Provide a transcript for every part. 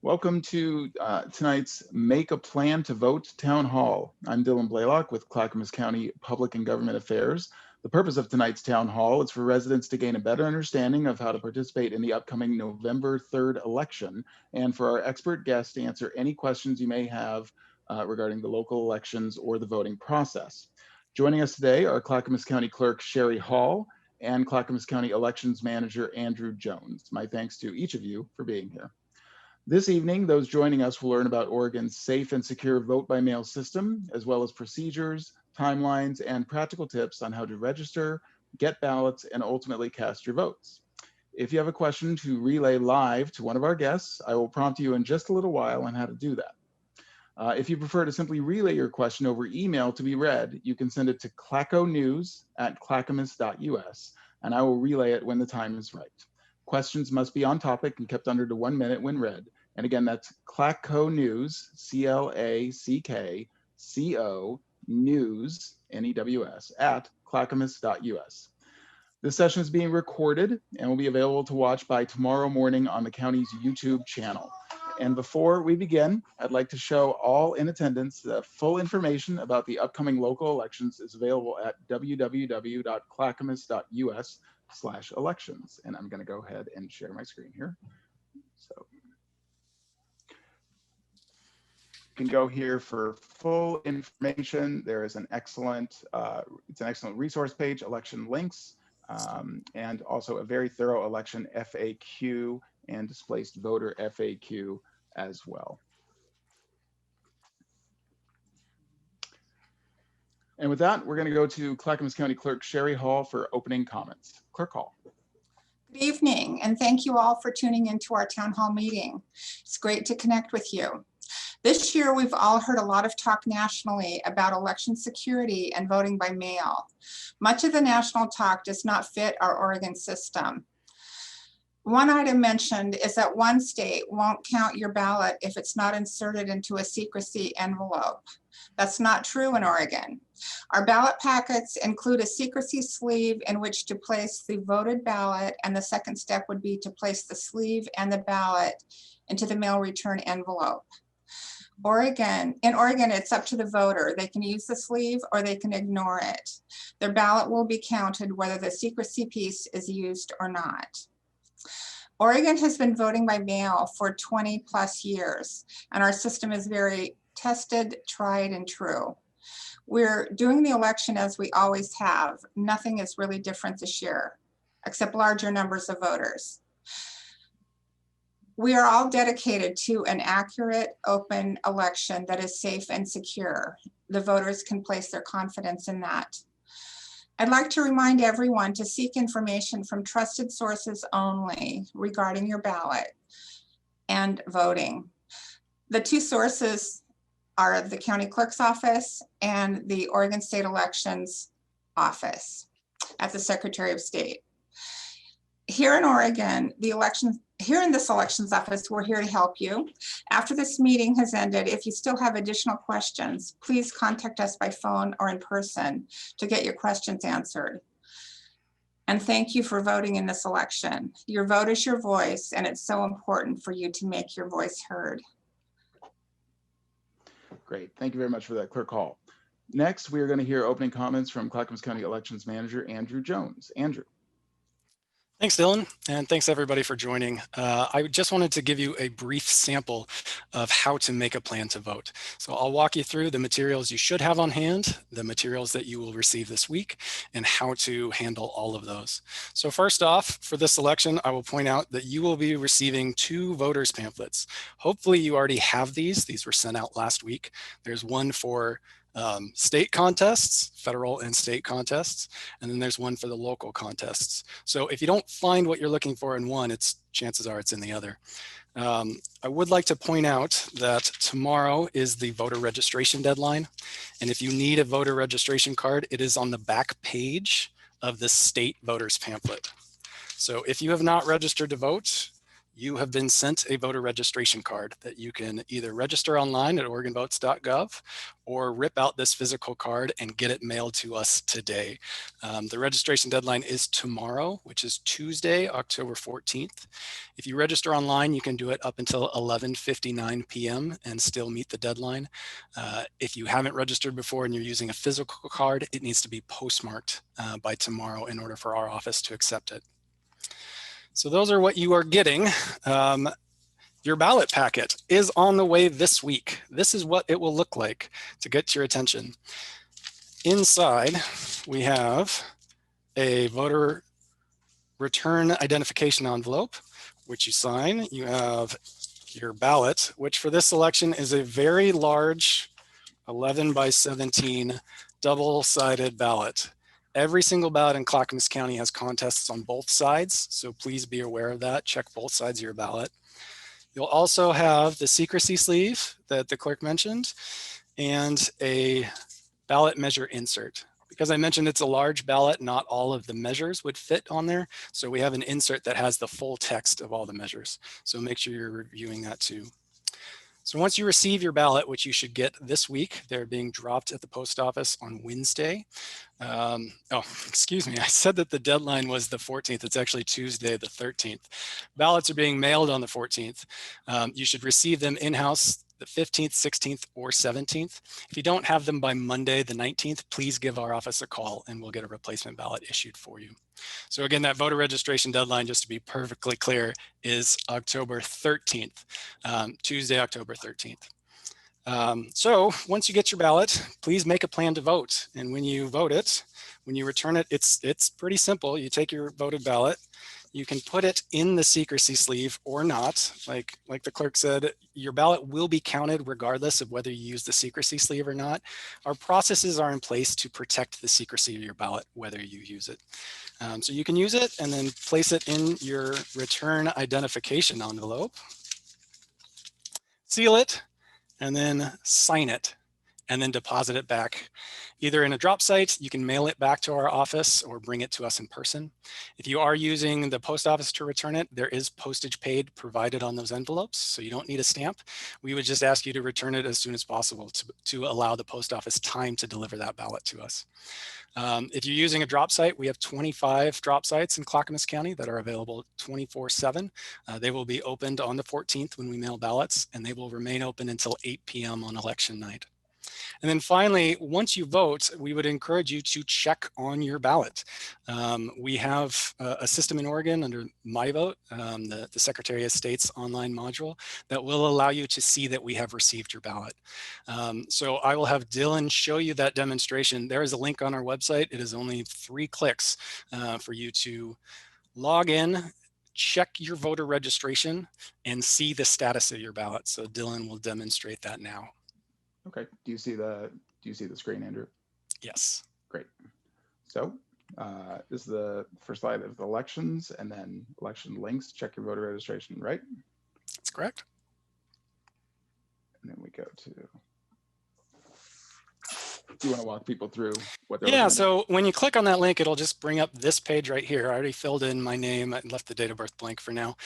Welcome to tonight's Make a Plan to Vote Town Hall. I'm Dylan Blaylock with Clackamas County Public and Government Affairs. The purpose of tonight's town hall is for residents to gain a better understanding of how to participate in the upcoming November 3rd election, and for our expert guests to answer any questions you may have regarding the local elections or the voting process. Joining us today are Clackamas County Clerk Sherry Hall and Clackamas County Elections Manager Andrew Jones. My thanks to each of you for being here. This evening, those joining us will learn about Oregon's safe and secure vote-by-mail system, as well as procedures, timelines, and practical tips on how to register, get ballots, and ultimately cast your votes. If you have a question to relay live to one of our guests, I will prompt you in just a little while on how to do that. If you prefer to simply relay your question over email to be read, you can send it to clackonews@clackamas.us, and I will relay it when the time is right. Questions must be on topic and kept under to 1 minute when read. And again, that's Clackonews, CLACKCO, news, NEWS, at clackamas.us. This session is being recorded and will be available to watch by tomorrow morning on the county's YouTube channel. And before we begin, I'd like to show all in attendance that full information about the upcoming local elections is available at www.clackamas.us/elections. And I'm going to go ahead and share my screen here. So you can go here for full information. There is an excellent, it's an excellent resource page, election links, and also a very thorough election FAQ and displaced voter FAQ as well. And with that, we're going to go to Clackamas County Clerk Sherry Hall for opening comments. Clerk Hall. Good evening, and thank you all for tuning into our town hall meeting. It's great to connect with you. This year, we've all heard a lot of talk nationally about election security and voting by mail. Much of the national talk does not fit our Oregon system. One item mentioned is that one state won't count your ballot if it's not inserted into a secrecy envelope. That's not true in Oregon. Our ballot packets include a secrecy sleeve in which to place the voted ballot, and the second step would be to place the sleeve and the ballot into the mail return envelope. In Oregon, it's up to the voter. They can use the sleeve or they can ignore it. Their ballot will be counted whether the secrecy piece is used or not. Oregon has been voting by mail for 20 plus years, and our system is very tested, tried, and true. We're doing the election as we always have. Nothing is really different this year, except larger numbers of voters. We are all dedicated to an accurate, open election that is safe and secure. The voters can place their confidence in that. I'd like to remind everyone to seek information from trusted sources only regarding your ballot and voting. The two sources are the county clerk's office and the Oregon State Elections Office at the Secretary of State. Here in Oregon, here in this elections office, we're here to help you. After this meeting has ended, if you still have additional questions, please contact us by phone or in person to get your questions answered. And thank you for voting in this election. Your vote is your voice, and it's so important for you to make your voice heard. Great, thank you very much for that, Clerk Hall. Next, we are going to hear opening comments from Clackamas County Elections Manager Andrew Jones. Andrew. Thanks, Dylan, and thanks everybody for joining. I just wanted to give you a brief sample of how to make a plan to vote. So I'll walk you through the materials you should have on hand, the materials that you will receive this week, and how to handle all of those. So first off, for this election, I will point out that you will be receiving 2 voters pamphlets. Hopefully you already have these. These were sent out last week. There's one for state contests, federal and state contests, and then there's one for the local contests. So if you don't find what you're looking for in one, chances are it's in the other. I would like to point out that tomorrow is the voter registration deadline. And if you need a voter registration card, it is on the back page of the state voters pamphlet. So if you have not registered to vote, you have been sent a voter registration card that you can either register online at oregonvotes.gov or rip out this physical card and get it mailed to us today. The registration deadline is tomorrow, which is Tuesday, October 14th. If you register online, you can do it up until 11:59 p.m. and still meet the deadline. If you haven't registered before and you're using a physical card, it needs to be postmarked by tomorrow in order for our office to accept it. So those are what you are getting. Your ballot packet is on the way this week. This is what it will look like to get your attention. Inside, we have a voter return identification envelope, which you sign. You have your ballot, which for this election is a very large 11 by 17 double-sided ballot. Every single ballot in Clackamas County has contests on both sides, so please be aware of that. Check both sides of your ballot. You'll also have the secrecy sleeve that the clerk mentioned and a ballot measure insert. Because I mentioned it's a large ballot, not all of the measures would fit on there. So we have an insert that has the full text of all the measures. So make sure you're reviewing that too. So once you receive your ballot, which you should get this week, they're being dropped at the post office on Wednesday. Oh, excuse me. I said that the deadline was the 14th. It's actually Tuesday, the 13th. Ballots are being mailed on the 14th. You should receive them in-house the 15th, 16th, or 17th. If you don't have them by Monday, the 19th, please give our office a call and we'll get a replacement ballot issued for you. So again, that voter registration deadline, just to be perfectly clear, is October 13th, Tuesday, October 13th. So once you get your ballot, please make a plan to vote. And when you vote it, when you return it, it's pretty simple. You take your voted ballot, you can put it in the secrecy sleeve or not. Like the clerk said, your ballot will be counted regardless of whether you use the secrecy sleeve or not. Our processes are in place to protect the secrecy of your ballot, whether you use it. So you can use it and then place it in your return identification envelope, seal it, and then sign it, and then deposit it back. Either in a drop site, you can mail it back to our office or bring it to us in person. If you are using the post office to return it, there is postage paid provided on those envelopes, so you don't need a stamp. We would just ask you to return it as soon as possible to allow the post office time to deliver that ballot to us. If you're using a drop site, we have 25 drop sites in Clackamas County that are available 24/7. They will be opened on the 14th when we mail ballots, and they will remain open until 8 p.m. on election night. And then finally, once you vote, we would encourage you to check on your ballot. We have a system in Oregon under MyVote, the Secretary of State's online module, that will allow you to see that we have received your ballot. So I will have Dylan show you that demonstration. There is a link on our website. It is only 3 clicks for you to log in, check your voter registration, and see the status of your ballot. So Dylan will demonstrate that now. Okay. Do you see the screen, Andrew? Yes. Great. So this is the first slide of the elections and then election links. Check your voter registration, right? That's correct. And then we go to. Do you want to walk people through what they're Yeah, so when you click on that link, it'll just bring up this page right here. I already filled in my name and left the date of birth blank for now.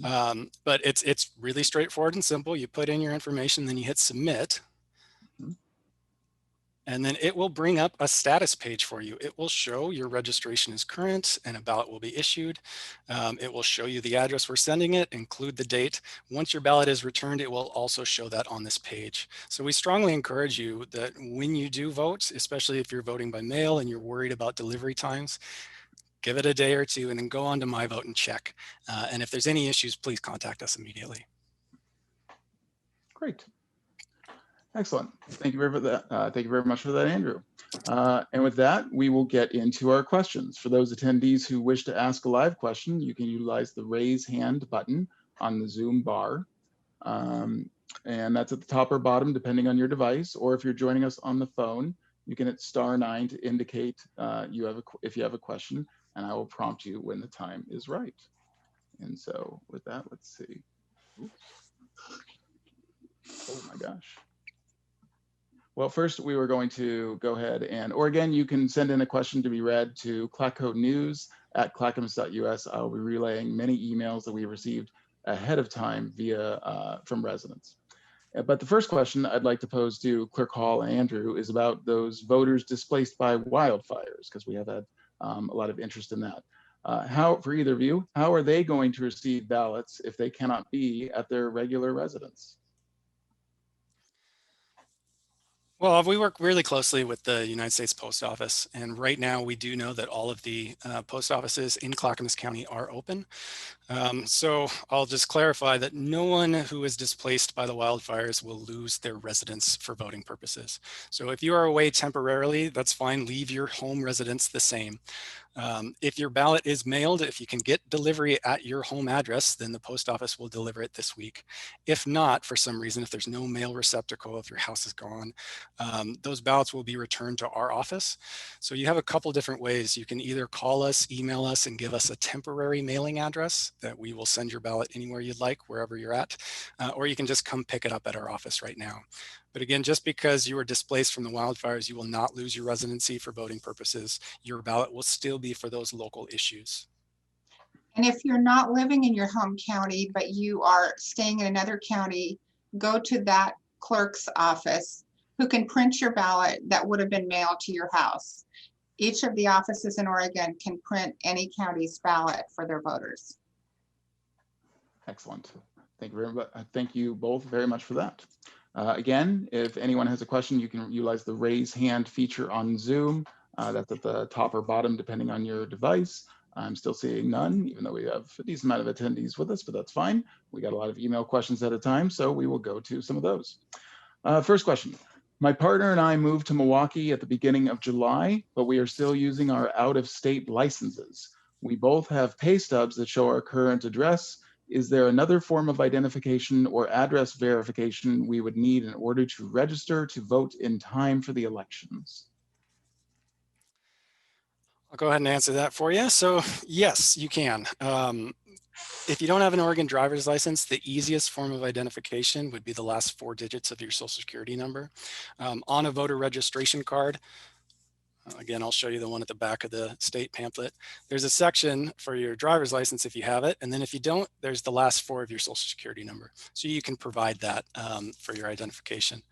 But it's really straightforward and simple. You put in your information, then you hit submit. And then it will bring up a status page for you. It will show your registration is current and a ballot will be issued. It will show you the address we're sending it, include the date. Once your ballot is returned, it will also show that on this page. So we strongly encourage you that when you do vote, especially if you're voting by mail and you're worried about delivery times, give it a day or two and then go on to MyVote and check. And if there's any issues, please contact us immediately. Great. Excellent. Thank you very much for that, Andrew. And with that, we will get into our questions. For those attendees who wish to ask a live question, you can utilize the raise hand button on the Zoom bar. And that's at the top or bottom, depending on your device. Or if you're joining us on the phone, you can hit *9 to indicate if you have a question, and I will prompt you when the time is right. And so with that, let's see. Oops. Oh my gosh. Well, first we were going to go ahead and, or again, you can send in a question to be read to clacconews@clackamas.us. I'll be relaying many emails that we received ahead of time via from residents. But the first question I'd like to pose to Clerk Hall and Andrew is about those voters displaced by wildfires, because we have had a lot of interest in that. For either of you, how are they going to receive ballots if they cannot be at their regular residence? Well, we work really closely with the United States Post Office, and right now we do know that all of the post offices in Clackamas County are open. So I'll just clarify that no one who is displaced by the wildfires will lose their residence for voting purposes. So if you are away temporarily, that's fine. Leave your home residence the same. If your ballot is mailed, if you can get delivery at your home address, then the post office will deliver it this week. If not, for some reason, if there's no mail receptacle, if your house is gone, those ballots will be returned to our office. So you have a couple different ways. You can either call us, email us, and give us a temporary mailing address that we will send your ballot anywhere you'd like, wherever you're at, or you can just come pick it up at our office right now. But again, just because you were displaced from the wildfires, you will not lose your residency for voting purposes. Your ballot will still be for those local issues. And if you're not living in your home county, but you are staying in another county, go to that clerk's office who can print your ballot that would have been mailed to your house. Each of the offices in Oregon can print any county's ballot for their voters. Excellent. Thank you very much. Thank you both very much for that. Again, if anyone has a question, you can utilize the raise hand feature on Zoom. That's at the top or bottom, depending on your device. I'm still seeing none, even though we have a decent amount of attendees with us, but that's fine. We got a lot of email questions at a time, so we will go to some of those. First question. My partner and I moved to Milwaukee at the beginning of July, but we are still using our out-of-state licenses. We both have pay stubs that show our current address. Is there another form of identification or address verification we would need in order to register to vote in time for the elections? I'll go ahead and answer that for you. So yes, you can. If you don't have an Oregon driver's license, the easiest form of identification would be the last 4 digits of your social security number. On a voter registration card, again, I'll show you the one at the back of the state pamphlet. There's a section for your driver's license if you have it. And then if you don't, there's the last 4 of your social security number. So you can provide that for your identification.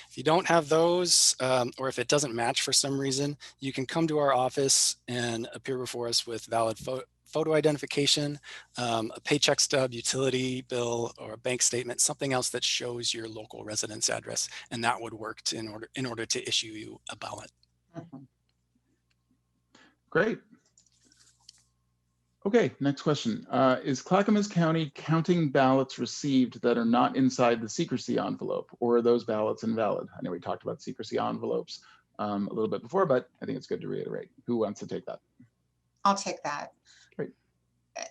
If you don't have those, or if it doesn't match for some reason, you can come to our office and appear before us with valid photo identification, a paycheck stub, utility bill, or a bank statement, something else that shows your local residence address. And that would work in order to issue you a ballot. Great. Okay, next question. Is Clackamas County counting ballots received that are not inside the secrecy envelope, or are those ballots invalid? I know we talked about secrecy envelopes a little bit before, but I think it's good to reiterate. Who wants to take that? I'll take that. Great.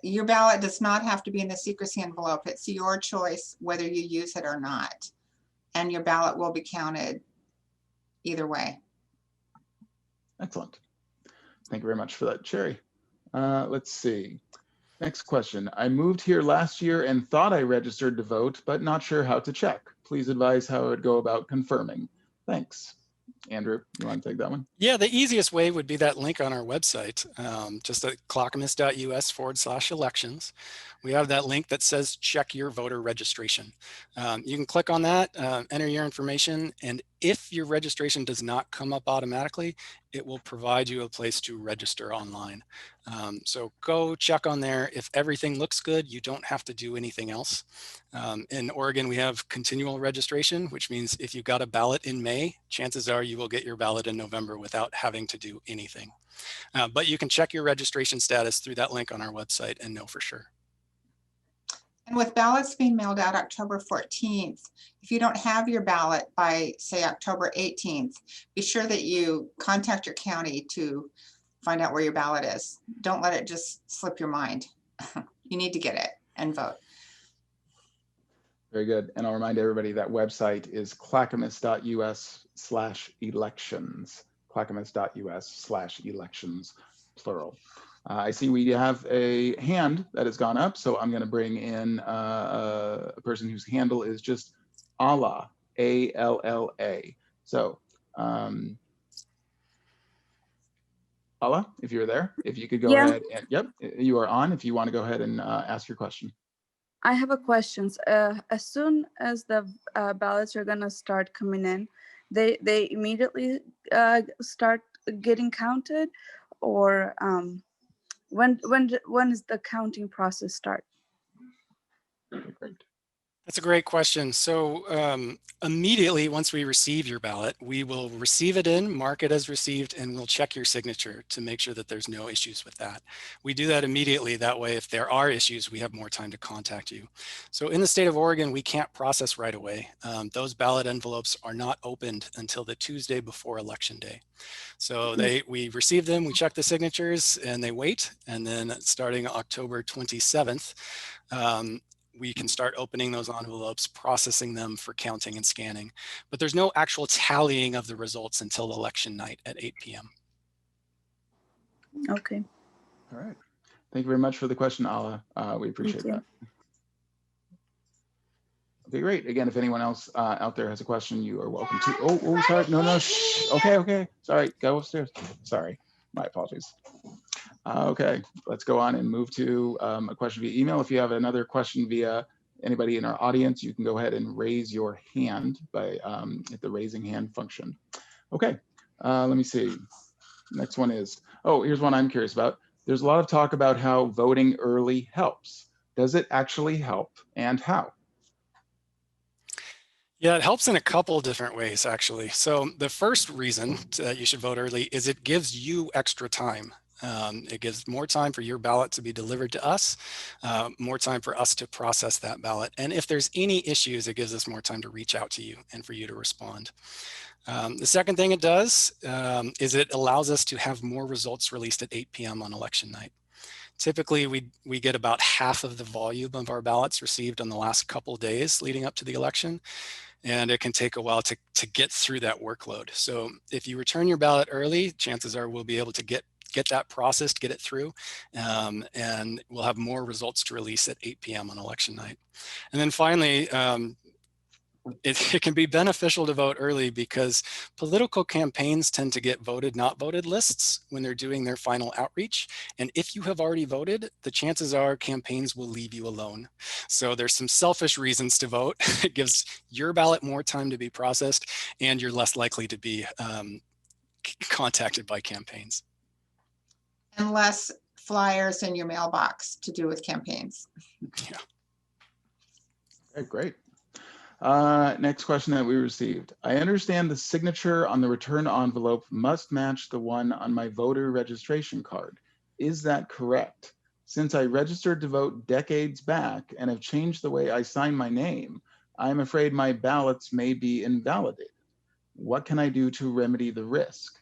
Your ballot does not have to be in the secrecy envelope. It's your choice whether you use it or not. And your ballot will be counted either way. Excellent. Thank you very much for that, Sherry. Let's see. Next question. I moved here last year and thought I registered to vote, but not sure how to check. Please advise how I would go about confirming. Thanks. Andrew, you want to take that one? Yeah, the easiest way would be that link on our website, just at clackamas.us/elections. We have that link that says check your voter registration. You can click on that, enter your information, and if your registration does not come up automatically, it will provide you a place to register online. So go check on there. If everything looks good, you don't have to do anything else. In Oregon, we have continual registration, which means if you got a ballot in May, chances are you will get your ballot in November without having to do anything. But you can check your registration status through that link on our website and know for sure. And with ballots being mailed out October 14th, if you don't have your ballot by, say, October 18th, be sure that you contact your county to find out where your ballot is. Don't let it just slip your mind. You need to get it and vote. Very good. And I'll remind everybody that website is clackamas.us/elections. clackamas.us/elections, plural. I see we have a hand that has gone up, so I'm going to bring in a person whose handle is just Alla, A-L-L-A. So, Alla, if you're there, if you could go ahead and, yep, you are on if you want to go ahead and ask your question. I have a question. As soon as the ballots are gonna start coming in, they immediately start getting counted, or when is the counting process start? Okay, great. That's a great question. So immediately once we receive your ballot, we will receive it in, mark it as received, and we'll check your signature to make sure that there's no issues with that. We do that immediately. That way, if there are issues, we have more time to contact you. So in the state of Oregon, we can't process right away. Those ballot envelopes are not opened until the Tuesday before Election Day. So we receive them, we check the signatures, and they wait. And then starting October 27th, we can start opening those envelopes, processing them for counting and scanning. But there's no actual tallying of the results until election night at 8 p.m. Okay. All right. Thank you very much for the question, Ala. We appreciate that. Okay, great. Again, if anyone else out there has a question, you are welcome to. Oh, sorry. No. Shh. Okay. Sorry. Go upstairs. Sorry. My apologies. Okay, let's go on and move to a question via email. If you have another question via anybody in our audience, you can go ahead and raise your hand by hit the raising hand function. Okay, let me see. Next one is, here's one I'm curious about. There's a lot of talk about how voting early helps. Does it actually help, and how? Yeah, it helps in a couple different ways, actually. So the first reason that you should vote early is it gives you extra time. It gives more time for your ballot to be delivered to us, more time for us to process that ballot. And if there's any issues, it gives us more time to reach out to you and for you to respond. The second thing it does is it allows us to have more results released at 8 p.m. on election night. Typically, we get about half of the volume of our ballots received on the last couple of days leading up to the election. And it can take a while to get through that workload. So if you return your ballot early, chances are we'll be able to get that processed, get it through, and we'll have more results to release at 8 p.m. on election night. And then finally, it can be beneficial to vote early because political campaigns tend to get voted, not voted lists when they're doing their final outreach. And if you have already voted, the chances are campaigns will leave you alone. So there's some selfish reasons to vote. It gives your ballot more time to be processed, and you're less likely to be contacted by campaigns. And less flyers in your mailbox to do with campaigns. Yeah. Okay, great. Next question that we received. I understand the signature on the return envelope must match the one on my voter registration card. Is that correct? Since I registered to vote decades back and have changed the way I sign my name, I'm afraid my ballots may be invalidated. What can I do to remedy the risk?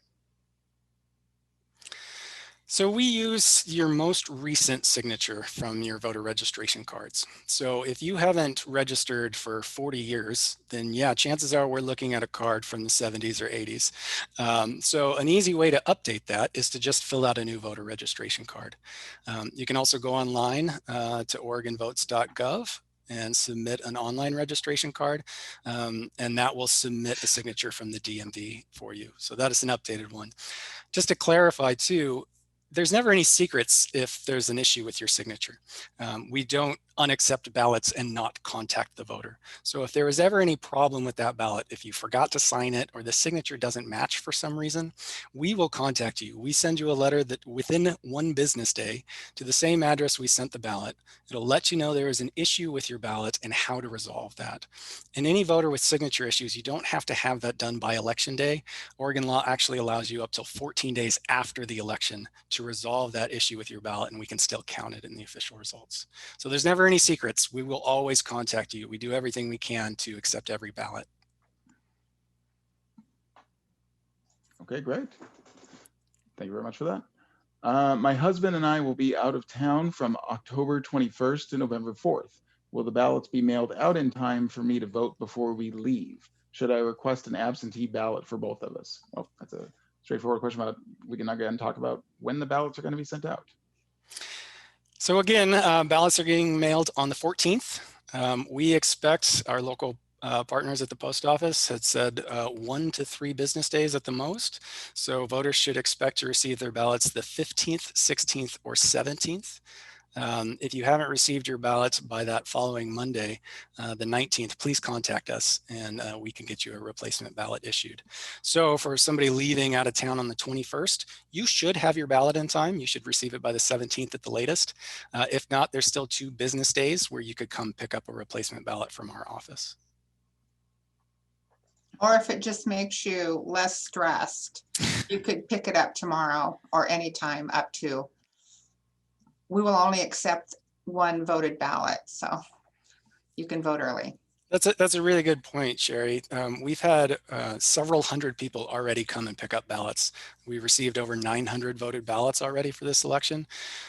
So we use your most recent signature from your voter registration cards. So if you haven't registered for 40 years, then yeah, chances are we're looking at a card from the 70s or 80s. So an easy way to update that is to just fill out a new voter registration card. You can also go online to oregonvotes.gov and submit an online registration card, and that will submit a signature from the DMV for you. So that is an updated one. Just to clarify too, there's never any secrets if there's an issue with your signature. We don't unaccept ballots and not contact the voter. So if there is ever any problem with that ballot, if you forgot to sign it or the signature doesn't match for some reason, we will contact you. We send you a letter that within 1 business day to the same address we sent the ballot. It'll let you know there is an issue with your ballot and how to resolve that. And any voter with signature issues, you don't have to have that done by election day. Oregon law actually allows you up till 14 days after the election to resolve that issue with your ballot, and we can still count it in the official results. So there's never any secrets. We will always contact you. We do everything we can to accept every ballot. Okay, great. Thank you very much for that. My husband and I will be out of town from October 21st to November 4th. Will the ballots be mailed out in time for me to vote before we leave? Should I request an absentee ballot for both of us? Well, that's a straightforward question about, we can again talk about when the ballots are going to be sent out. So again, ballots are getting mailed on the 14th. We expect our local partners at the post office had said 1 to 3 business days at the most. So voters should expect to receive their ballots the 15th, 16th, or 17th. If you haven't received your ballot by that following Monday, the 19th, please contact us and we can get you a replacement ballot issued. So for somebody leaving out of town on the 21st, you should have your ballot in time. You should receive it by the 17th at the latest. If not, there's still 2 business days where you could come pick up a replacement ballot from our office. Or if it just makes you less stressed, you could pick it up tomorrow or anytime up to. We will only accept 1 voted ballot, so you can vote early. That's a really good point, Sherry. We've had several hundred people already come and pick up ballots. We received over 900 voted ballots already for this election.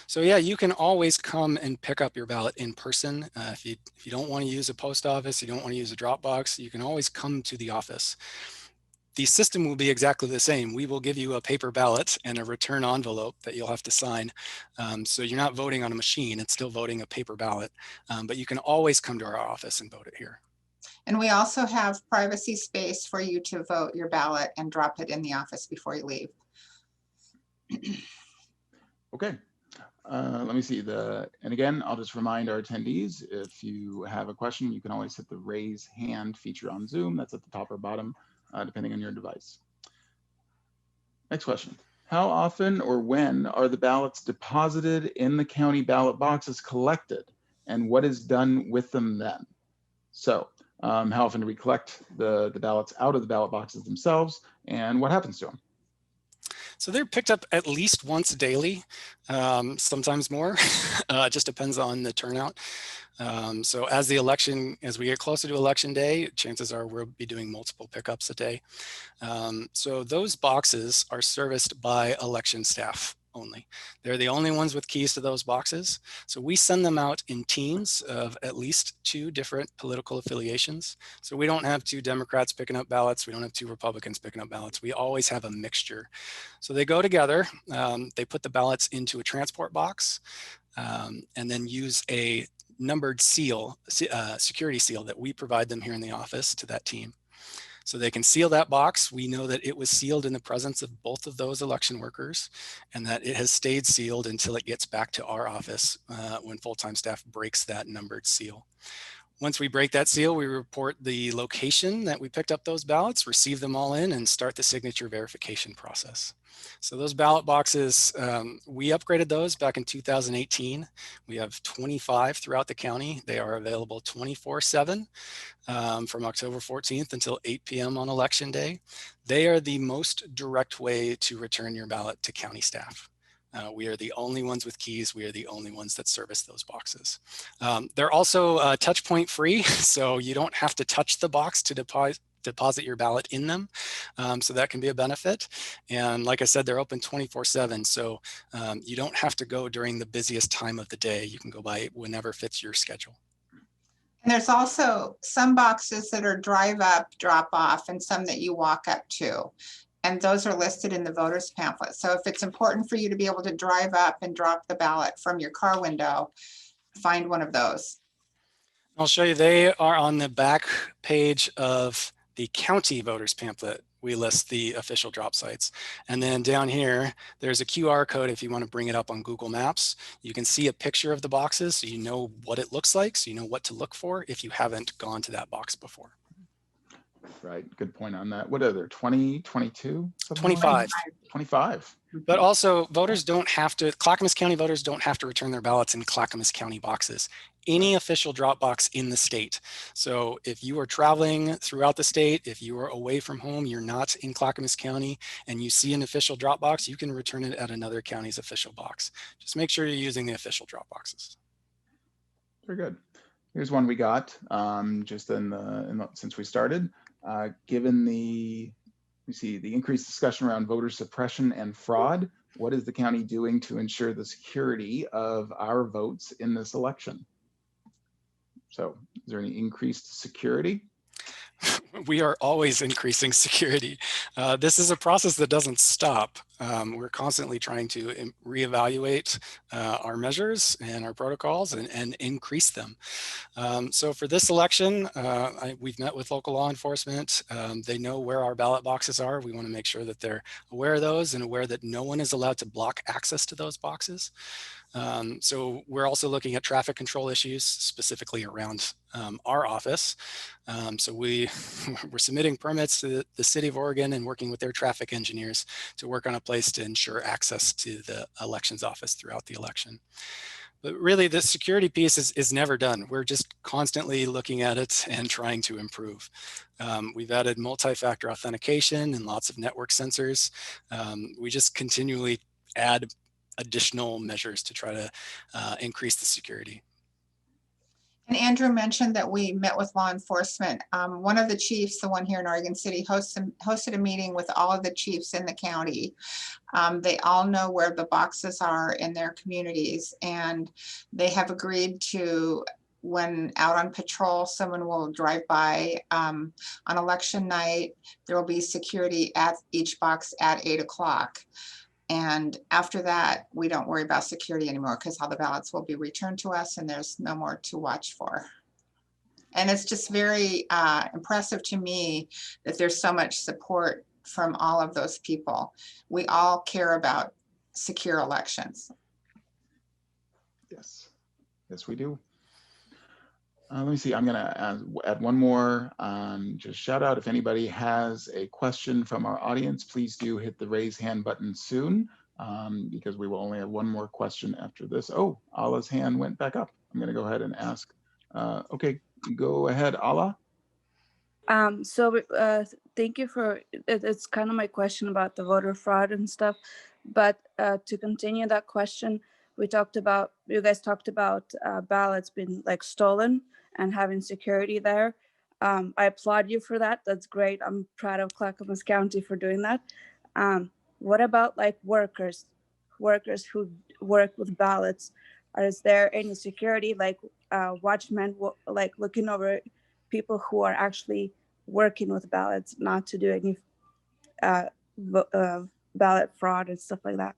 So yeah, you can always come and pick up your ballot in person. If you don't want to use a post office, you don't want to use a drop box, you can always come to the office. The system will be exactly the same. We will give you a paper ballot and a return envelope that you'll have to sign. So you're not voting on a machine, it's still voting a paper ballot, but you can always come to our office and vote it here. And we also have privacy space for you to vote your ballot and drop it in the office before you leave. Okay. Let me see and again, I'll just remind our attendees, if you have a question, you can always hit the raise hand feature on Zoom. That's at the top or bottom, depending on your device. Next question. How often or when are the ballots deposited in the county ballot boxes collected, and what is done with them then? So how often do we collect the ballots out of the ballot boxes themselves, and what happens to them? So they're picked up at least once daily, sometimes more. It just depends on the turnout. So as we get closer to election day, chances are we'll be doing multiple pickups a day. So those boxes are serviced by election staff only. They're the only ones with keys to those boxes. So we send them out in teams of at least 2 different political affiliations. So we don't have 2 Democrats picking up ballots. We don't have 2 Republicans picking up ballots. We always have a mixture. So they go together, they put the ballots into a transport box, and then use a numbered seal, security seal that we provide them here in the office to that team. So they can seal that box. We know that it was sealed in the presence of both of those election workers and that it has stayed sealed until it gets back to our office when full-time staff breaks that numbered seal. Once we break that seal, we report the location that we picked up those ballots, receive them all in, and start the signature verification process. So those ballot boxes, we upgraded those back in 2018. We have 25 throughout the county. They are available 24/7 from October 14th until 8 p.m. on election day. They are the most direct way to return your ballot to county staff. We are the only ones with keys. We are the only ones that service those boxes. They're also touch point free, so you don't have to touch the box to deposit your ballot in them. So that can be a benefit. And like I said, they're open 24/7. So you don't have to go during the busiest time of the day. You can go by whenever fits your schedule. And there's also some boxes that are drive up, drop off, and some that you walk up to. And those are listed in the voters pamphlet. So if it's important for you to be able to drive up and drop the ballot from your car window, find one of those. I'll show you, they are on the back page of the county voters pamphlet. We list the official drop sites. And then down here, there's a QR code if you want to bring it up on Google Maps. You can see a picture of the boxes so you know what it looks like, so you know what to look for if you haven't gone to that box before. Right, good point on that. What are there, 20, 22? 25. 25. But also, voters don't have to, Clackamas County voters don't have to return their ballots in Clackamas County boxes. Any official drop box in the state. So if you are traveling throughout the state, if you are away from home, you're not in Clackamas County, and you see an official drop box, you can return it at another county's official box. Just make sure you're using the official drop boxes. Very good. Here's one we got just since we started. Given the increased discussion around voter suppression and fraud, what is the county doing to ensure the security of our votes in this election? So is there any increased security? We are always increasing security. This is a process that doesn't stop. We're constantly trying to reevaluate our measures and our protocols and increase them. So for this election, we've met with local law enforcement. They know where our ballot boxes are. We want to make sure that they're aware of those and aware that no one is allowed to block access to those boxes. So we're also looking at traffic control issues specifically around our office. So we're submitting permits to the city of Oregon and working with their traffic engineers to work on a place to ensure access to the elections office throughout the election. But really, the security piece is never done. We're just constantly looking at it and trying to improve. We've added multi-factor authentication and lots of network sensors. We just continually add additional measures to try to increase the security. And Andrew mentioned that we met with law enforcement. One of the chiefs, the one here in Oregon City, hosted a meeting with all of the chiefs in the county. They all know where the boxes are in their communities, and they have agreed to, when out on patrol, someone will drive by on election night. There will be security at each box at 8 o'clock. And after that, we don't worry about security anymore because all the ballots will be returned to us and there's no more to watch for. And it's just very impressive to me that there's so much support from all of those people. We all care about secure elections. Yes, yes, we do. Let me see, I'm gonna add one more, just shout out if anybody has a question from our audience, please do hit the raise hand button soon, because we will only have one more question after this. Oh, Allah's hand went back up. I'm gonna go ahead and ask. Okay, go ahead, Allah. Thank you for, it's kind of my question about the voter fraud and stuff, but to continue that question, you guys talked about ballots being like stolen and having security there. I applaud you for that. That's great. I'm proud of Clackamas County for doing that. What about like workers who work with ballots? Is there any security, like watchmen, like looking over people who are actually working with ballots, not to do any ballot fraud and stuff like that?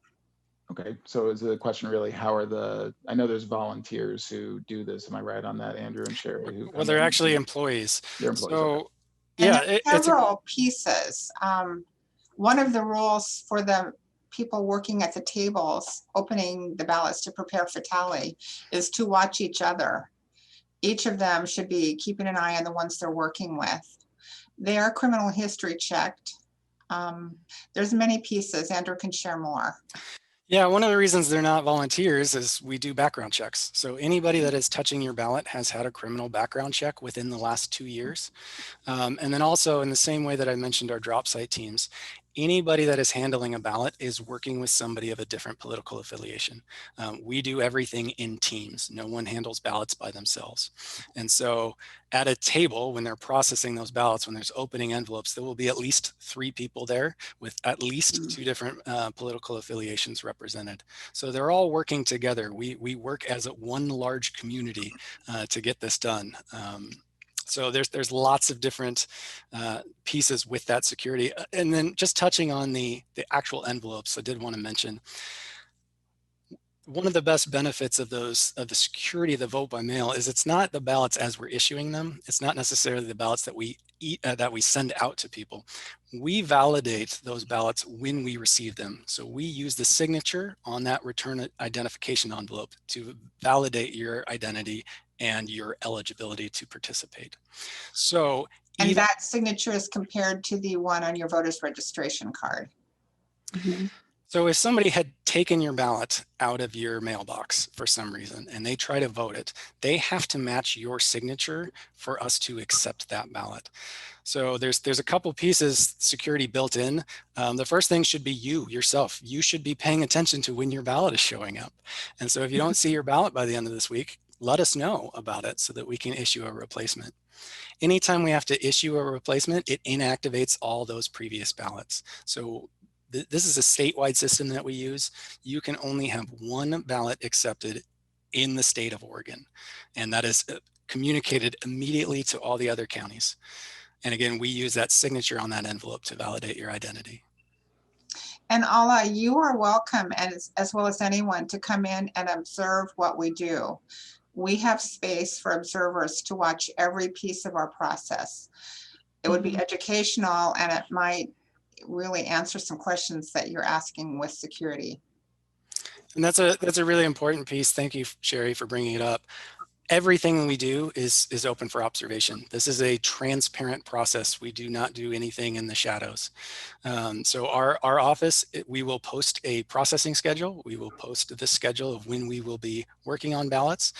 Okay, so is the question really how are I know there's volunteers who do this. Am I right on that, Andrew and Sherry? Well, they're actually employees. They're employees. So, okay. yeah, there's several pieces. One of the rules for the people working at the tables, opening the ballots to prepare for tally, is to watch each other. Each of them should be keeping an eye on the ones they're working with. They are criminal history checked. There's many pieces. Andrew can share more. Yeah, one of the reasons they're not volunteers is we do background checks. So anybody that is touching your ballot has had a criminal background check within the last 2 years. And then also in the same way that I mentioned our drop site teams, anybody that is handling a ballot is working with somebody of a different political affiliation. We do everything in teams. No one handles ballots by themselves. And so at a table, when they're processing those ballots, when there's opening envelopes, there will be at least 3 people there with at least 2 different political affiliations represented. So they're all working together. We work as one large community to get this done. So there's lots of different pieces with that security. And then just touching on the actual envelopes, I did want to mention, one of the best benefits of the security of the vote by mail is it's not the ballots as we're issuing them. It's not necessarily the ballots that we send out to people. We validate those ballots when we receive them. So we use the signature on that return identification envelope to validate your identity and your eligibility to participate. So and that signature is compared to the one on your voter's registration card. Mm-hmm. So if somebody had taken your ballot out of your mailbox for some reason and they try to vote it, they have to match your signature for us to accept that ballot. So there's a couple pieces security built in. The first thing should be yourself. You should be paying attention to when your ballot is showing up. And so if you don't see your ballot by the end of this week, let us know about it so that we can issue a replacement. Anytime we have to issue a replacement, it inactivates all those previous ballots. So this is a statewide system that we use. You can only have one ballot accepted in the state of Oregon, and that is communicated immediately to all the other counties. And again, we use that signature on that envelope to validate your identity. And Ala, you are welcome, as well as anyone, to come in and observe what we do. We have space for observers to watch every piece of our process. It would be educational, and it might really answer some questions that you're asking with security. And that's a really important piece. Thank you, Sherry, for bringing it up. Everything we do is open for observation. This is a transparent process. We do not do anything in the shadows. So our office, we will post a processing schedule. We will post the schedule of when we will be working on ballots,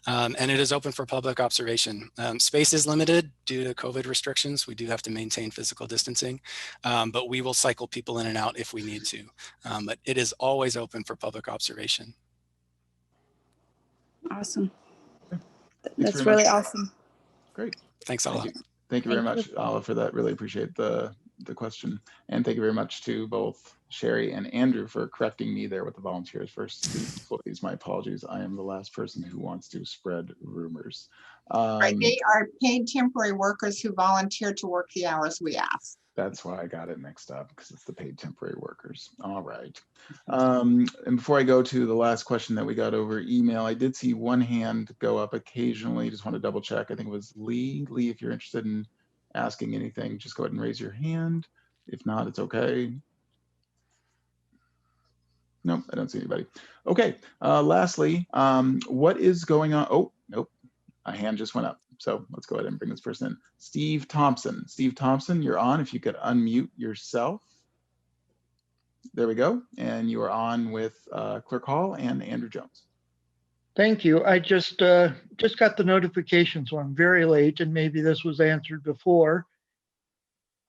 and it is open for public observation. Space is limited due to COVID restrictions. We do have to maintain physical distancing, but we will cycle people in and out if we need to. But it is always open for public observation. Awesome. Thanks That's very really much. awesome. Great. Thanks, Ala. Thank you very Thank much, Ala, for that. Really appreciate the question. And thank you very much to both Sherry and Andrew for correcting me there with the volunteers versus the employees. My apologies. I am the last person who wants to spread rumors. Right, they are paid temporary workers who volunteer to work the hours we ask. That's why I got it mixed up, because it's the paid temporary workers. All right. And before I go to the last question that we got over email, I did see one hand go up occasionally. Just want to double check. I think it was Lee. Lee, if you're interested in asking anything, just go ahead and raise your hand. If not, it's okay. Nope, I don't see anybody. Okay, lastly, what is going on? Oh, nope, a hand just went up. So let's go ahead and bring this person in. Steve Thompson. Steve Thompson, you're on. If you could unmute yourself. There we go. And you are on with Clerk Hall and Andrew Jones. Thank you. I just got the notification, so I'm very late, and maybe this was answered before.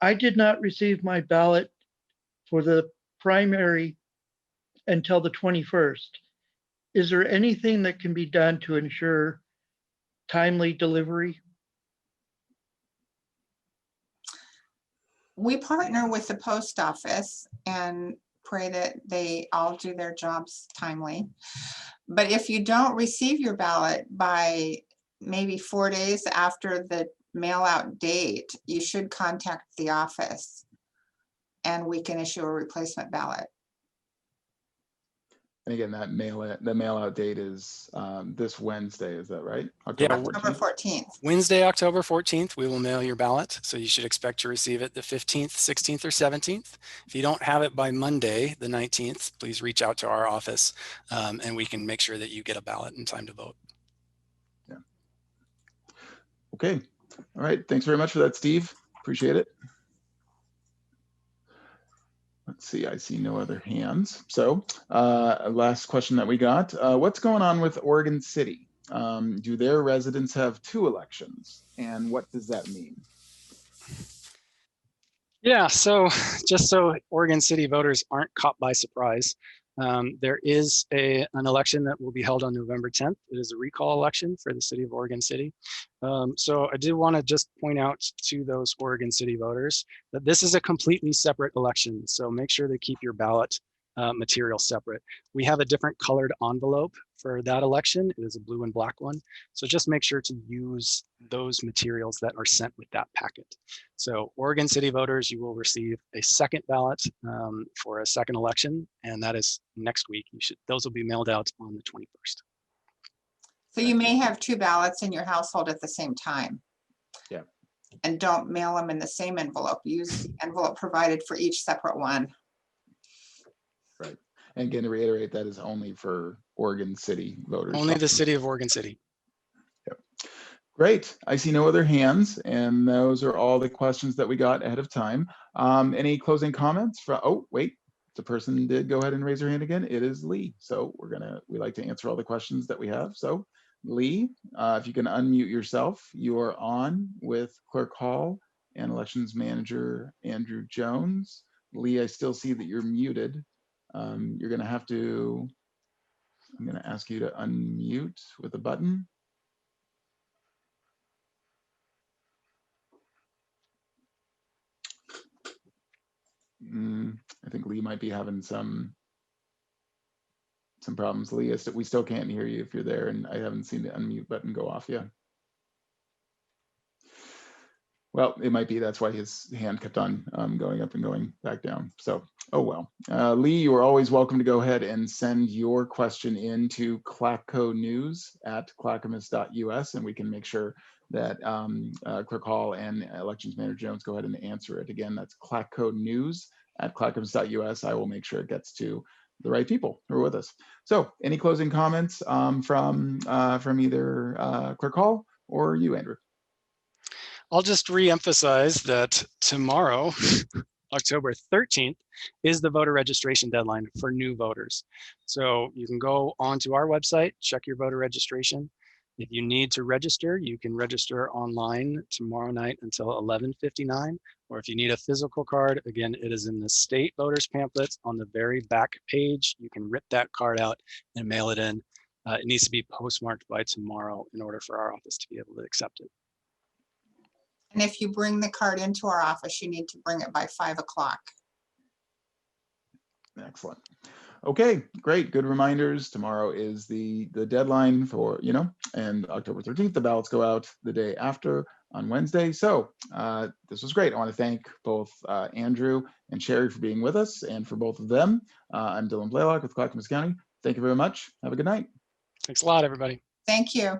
I did not receive my ballot for the primary until the 21st. Is there anything that can be done to ensure timely delivery? We partner with the post office and pray that they all do their jobs timely. But if you don't receive your ballot by maybe 4 days after the mail out date, you should contact the office and we can issue a replacement ballot. And again, that the mail out date is this Wednesday, is that right? Yeah, October 14th. Wednesday, October 14th, we will mail your ballot. So you should expect to receive it the 15th, 16th, or 17th. If you don't have it by Monday, the 19th, please reach out to our office and we can make sure that you get a ballot in time to vote. Yeah. Okay. All right. Thanks very much for that, Steve. Appreciate it. Let's see, I see no other hands. So last question that we got, what's going on with Oregon City? Do their residents have 2 elections? And what does that mean? Yeah, so just so Oregon City voters aren't caught by surprise, there is an election that will be held on November 10th. It is a recall election for the city of Oregon City. So I did want to just point out to those Oregon City voters that this is a completely separate election. So make sure to keep your ballot material separate. We have a different colored envelope for that election. It is a blue and black one. So just make sure to use those materials that are sent with that packet. So Oregon City voters, you will receive a second ballot for a second election, and that is next week. Those will be mailed out on the 21st. So you may have 2 ballots in your household at the same time. Yeah. And don't mail them in the same envelope. Use the envelope provided for each separate one. Right. And again, to reiterate, that is only for Oregon City voters. Only the city of Oregon City. Yep. Great. I see no other hands, and those are all the questions that we got ahead of time. Any closing comments? Oh, wait, the person did go ahead and raise their hand again. It is Lee. So we like to answer all the questions that we have. So Lee, if you can unmute yourself, you are on with Clerk Hall and Elections Manager Andrew Jones. Lee, I still see that you're muted. You're going to have to, I'm going to ask you to unmute with a button. I think Lee might be having some problems. Lee, we still can't hear you if you're there, and I haven't seen the unmute button go off yet. Well, it might be that's why his hand kept on going up and going back down. So Oh, well. Lee, you are always welcome to go ahead and send your question in to clacconews@clackamas.us, and we can make sure that Clerk Hall and Elections Manager Jones go ahead and answer it. Again, that's clacconews@clackamas.us. I will make sure it gets to the right people who are with us. So any closing comments from either Clerk Hall or you, Andrew? I'll just re-emphasize that tomorrow, October 13th, is the voter registration deadline for new voters. So you can go onto our website, check your voter registration. If you need to register, you can register online tomorrow night until 11:59. Or if you need a physical card, again, it is in the state voters pamphlet on the very back page. You can rip that card out and mail it in. It needs to be postmarked by tomorrow in order for our office to be able to accept it. And if you bring the card into our office, you need to bring it by 5 o'clock. Excellent. Okay, great. Good reminders. Tomorrow is the deadline for, and October 13th, the ballots go out the day after on Wednesday. So this was great. I want to thank both Andrew and Sherry for being with us, and for both of them. I'm Dylan Blaylock with Clackamas County. Thank you very much. Have a good night. Thanks a lot, everybody. Thank you.